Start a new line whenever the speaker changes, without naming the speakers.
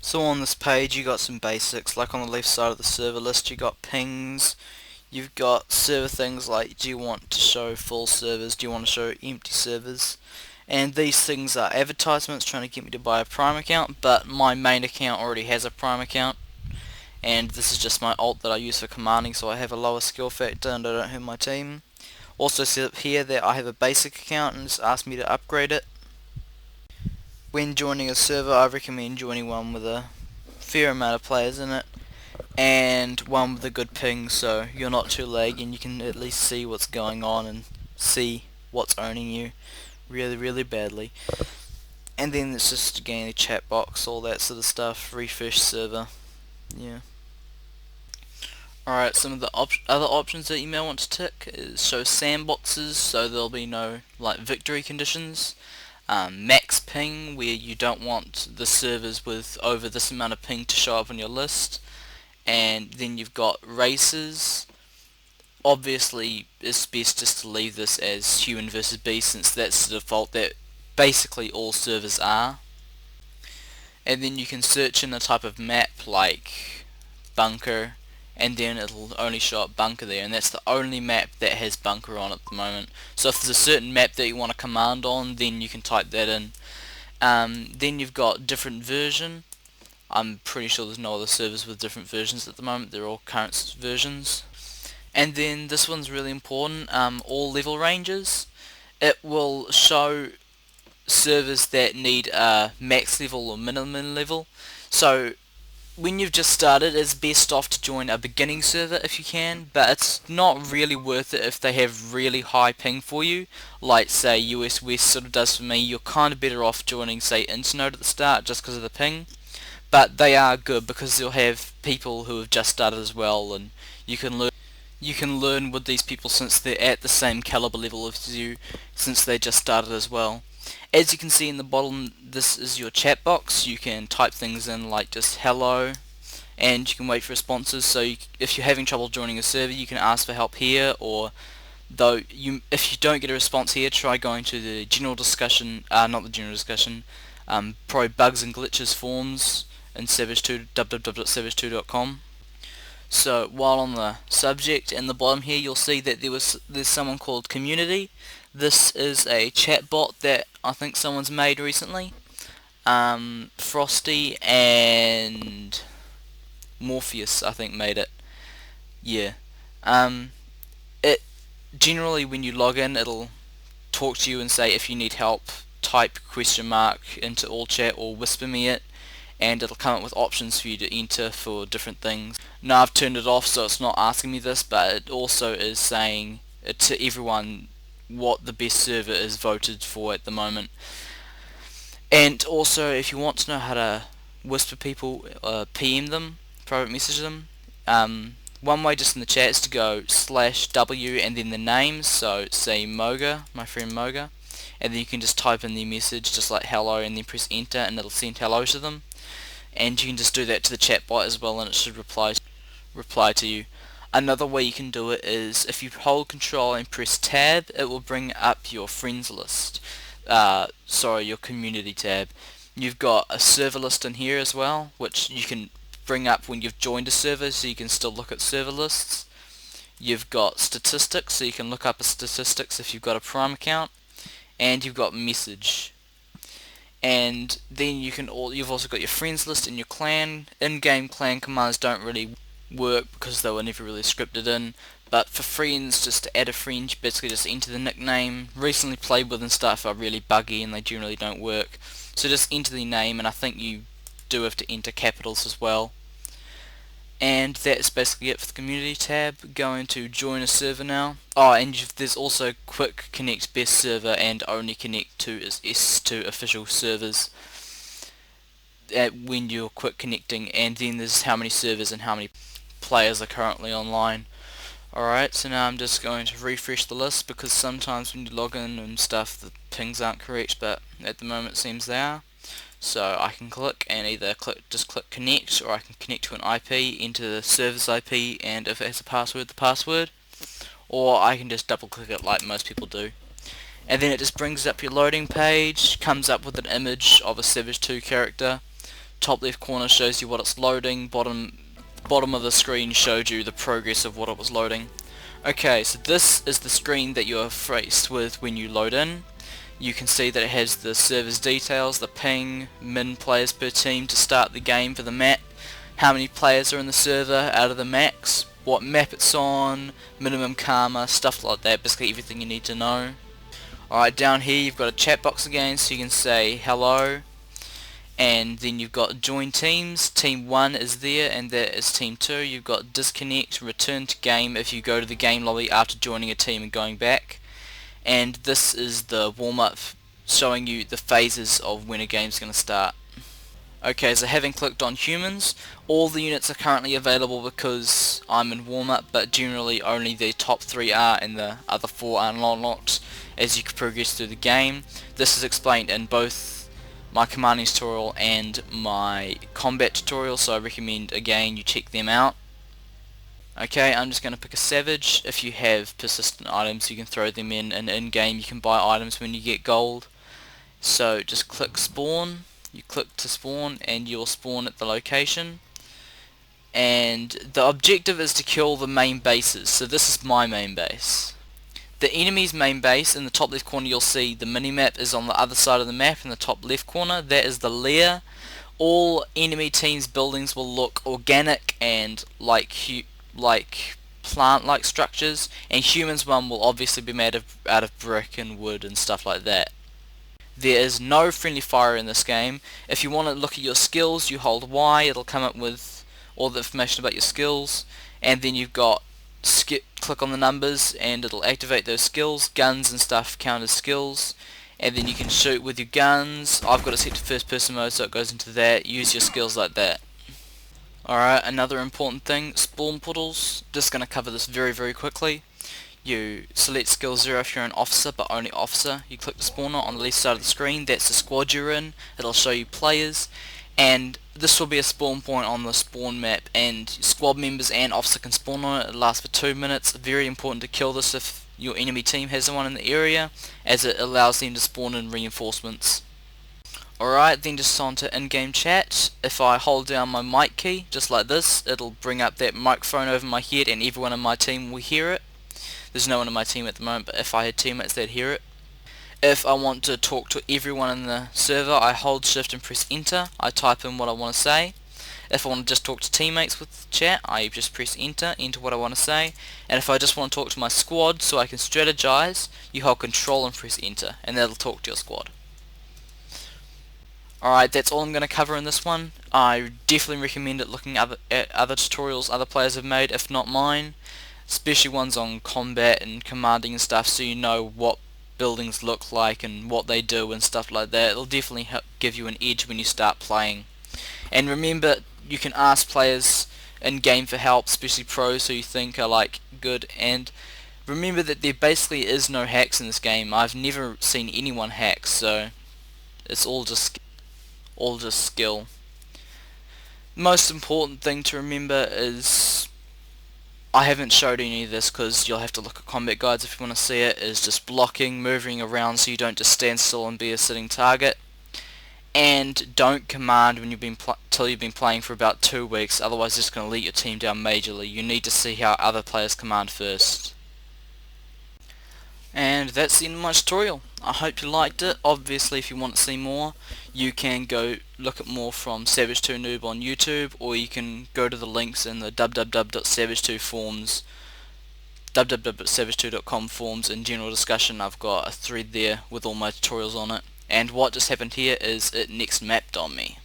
So on this page you got some basics, like on the left side of the server list you got pings, you've got server things like do you want to show full servers, do you want to show empty servers, and these things are advertisements trying to get me to buy a Prime account, but my main account already has a Prime account, and this is just my alt that I use for commanding, so I have a lower skill factor and I don't hurt my team. Also set up here that I have a basic account and it's asked me to upgrade it. When joining a server I recommend joining one with a fair amount of players in it, and one with a good ping so you're not too laggy and you can at least see what's going on and see what's owning you really badly. And then it's just again a chat box, all that sort of stuff, refresh server, yeah. Alright, some of the other options that you may want to tick is show sandboxes, so there'll be no like victory conditions. Max ping, where you don't want the servers with over this amount of ping to show up on your list. And then you've got races. Obviously it's best just to leave this as human versus beast, since that's the default that basically all servers are. And then you can search in a type of map like bunker, and then it'll only show up bunker there, and that's the only map that has bunker on at the moment. So if there's a certain map that you want to command on, then you can type that in. Then you've got different version. I'm pretty sure there's no other servers with different versions at the moment, they're all current versions. And then this one's really important, all level ranges. It will show servers that need a max level or minimum level. So when you've just started, it's best off to join a beginning server if you can, but it's not really worth it if they have really high ping for you, like say US West sort of does for me. You're kind of better off joining say Internode at the start just because of the ping, but they are good because you'll have people who have just started as well, and you can learn with these people since they're at the same caliber level as you, since they just started as well. As you can see in the bottom, this is your chat box. You can type things in like just hello, and you can wait for responses. So if you're having trouble joining a server, you can ask for help here, or if you don't get a response here, try going to the general discussion, not the general discussion, probably bugs and glitches forums in Savage2, www.savage2.com. So while on the subject, in the bottom here you'll see that there's someone called Community. This is a chat bot that I think someone's made recently. Frosty and Morpheus I think made it. Yeah. It generally when you log in it'll talk to you and say if you need help type question mark into all chat or whisper me it, and it'll come up with options for you to enter for different things. Now I've turned it off so it's not asking me this, but it also is saying to everyone what the best server is voted for at the moment. And also if you want to know how to whisper people, PM them, private message them, one way just in the chat is to go /w and then the name, so say Moga, my friend Moga, and then you can just type in their message just like hello and then press enter and it'll send hello to them. And you can just do that to the chat bot as well and it should reply to you. Another way you can do it is if you hold control and press tab, it will bring up your friends list. Sorry, your community tab. You've got a server list in here as well, which you can bring up when you've joined a server so you can still look at server lists. You've got statistics, so you can look up statistics if you've got a Prime account. And you've got message. And then you've also got your friends list and your clan. In-game clan commands don't really work because they were never really scripted in, but for friends, just to add a friend, you basically just enter the nickname. Recently played with and stuff are really buggy and they generally don't work, so just enter the name, and I think you do have to enter capitals as well. And that's basically it for the community tab. Go into join a server now. Oh, and there's also quick connect best server and only connect to is S2 official servers when you're quick connecting, and then there's how many servers and how many players are currently online. Alright, so now I'm just going to refresh the list because sometimes when you log in and stuff the pings aren't correct, but at the moment it seems they are. So I can click and either just click connect, or I can connect to an IP, enter the server's IP, and if it has a password, the password, or I can just double click it like most people do. And then it just brings up your loading page, comes up with an image of a Savage 2 character. top left corner shows you what it's loading, bottom of the screen showed you the progress of what it was loading. Okay, so this is the screen that you are faced with when you load in. You can see that it has the server's details, the ping, min players per team to start the game for the map, how many players are in the server out of the max, what map it's on, minimum karma, stuff like that, basically everything you need to know. Alright, down here you've got a chat box again, so you can say hello, and then you've got join teams. Team 1 is there, and that is team 2. You've got disconnect, return to game if you go to the game lobby after joining a team and going back. And this is the warm-up showing you the phases of when a game's going to start. Okay, so having clicked on humans, all the units are currently available because I'm in warm-up, but generally only the top 3 are and the other 4 are unlocked as you progress through the game. This is explained in both my commanding tutorial and my combat tutorial, so I recommend again you check them out. Okay, I'm just going to pick a savage. If you have persistent items you can throw them in, and in-game you can buy items when you get gold. So just click spawn, you click to spawn and you'll spawn at the location. And the objective is to kill the main bases, so this is my main base. The enemy's main base, in the top left corner you'll see the minimap is on the other side of the map in the top left corner. That is the lair. All enemy teams' buildings will look organic and like plant-like structures, and humans' one will obviously be made out of brick and wood and stuff like that. There is no friendly fire in this game. If you want to look at your skills, you hold Y, it'll come up with all the information about your skills, and then you've got click on the numbers and it'll activate those skills. Guns and stuff count as skills, and then you can shoot with your guns. I've got it set to first person mode, so it goes into that. Use your skills like that. Alright, another important thing, spawn portals. Just going to cover this very quickly. You select skill 0 if you're an officer, but only officer. You click the spawner on the left side of the screen, that's the squad you're in. It'll show you players, and this will be a spawn point on the spawn map, and squad members and officer can spawn on it. It lasts for 2 minutes. Very important to kill this if your enemy team has one in the area, as it allows them to spawn in reinforcements. Alright, then just on to in-game chat. If I hold down my mic key, just like this, it'll bring up that microphone over my head and everyone in my team will hear it. There's no one in my team at the moment, but if I had teammates they'd hear it. If I want to talk to everyone in the server, I hold shift and press enter. I type in what I want to say. If I want to just talk to teammates with chat, I just press enter what I want to say. And if I just want to talk to my squad so I can strategize, you hold control and press enter, and that'll talk to your squad. Alright, that's all I'm going to cover in this one. I definitely recommend it looking at other tutorials other players have made, if not mine. Especially ones on combat and commanding and stuff, so you know what buildings look like and what they do and stuff like that. It'll definitely help give you an edge when you start playing. And remember, you can ask players in game for help, especially pros who you think are like good. And remember that there basically is no hacks in this game. I've never seen anyone hack, so it's all just skill. Most important thing to remember is, I haven't showed any of this because you'll have to look at combat guides if you want to see it, is just blocking, moving around so you don't just stand still and be a sitting target. And don't command when till you've been playing for about 2 weeks, otherwise it's going to let your team down majorly. You need to see how other players command first. And that's the end of my tutorial. I hope you liked it. Obviously if you want to see more, you can go look at more from Savage2Noob on YouTube, or you can go to the links in the www.savage2 forums, www.savage2.com forums and general discussion. I've got a thread there with all my tutorials on it. And what just happened here is it next mapped on me.